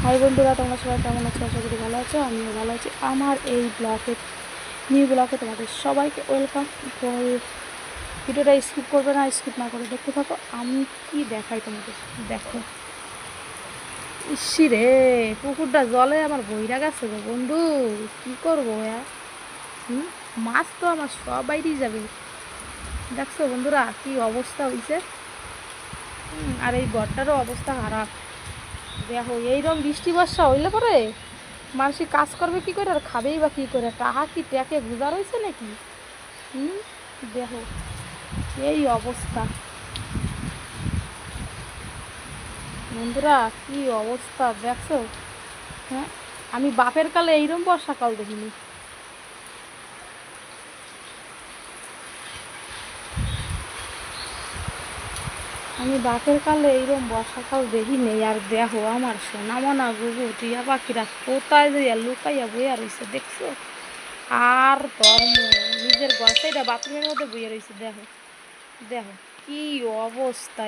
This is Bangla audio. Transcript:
হাই বন্ধুরা, তোমরা সবাই কেমন আছো? আশা করি ভালো আছো, আমিও ভালো আছি। আমার এই নিউ ব্লগে তোমাদের সবাইকে ওয়েলকাম। তো ভিডিওটা স্কিপ করবে না, স্কিপ না করে দেখতে থাকো। আমি কি দেখাই তোমাদের, দেখো। ইসি রে, পুকুরটা জলে আমার বইরা গেছে গো বন্ধু, কি করবো? মাছ তো আমার সব বাইরেই যাবে। দেখছো বন্ধুরা কি অবস্থা হয়েছে। আর এই গড়টারও অবস্থা খারাপ। দেখো এইরকম বৃষ্টি বর্ষা হইলে পরে মানুষ কাজ করবে কি করে, আর খাবেই বা কী করে? টাকা কি ট্যাকে গুজার হয়েছে নাকি? দেখো এই অবস্থা বন্ধুরা, কি অবস্থা দেখছো? হ্যাঁ, আমি বাপের কালে এইরকম বর্ষাকাল দেখিনি। আমি বাপের কালে এইরকম বর্ষাকাল দেখি নেই। আর দেখো আমার সোনামনা গুগু টিয়া পাখিরা কোথায় যে লুকাইয়া বইয়া রয়েছে দেখছো? আর ধর্ম নিজের ঘর সেইটা বাথরুমের মধ্যে বইয়া রয়েছে। দেখো দেখো কি অবস্থা।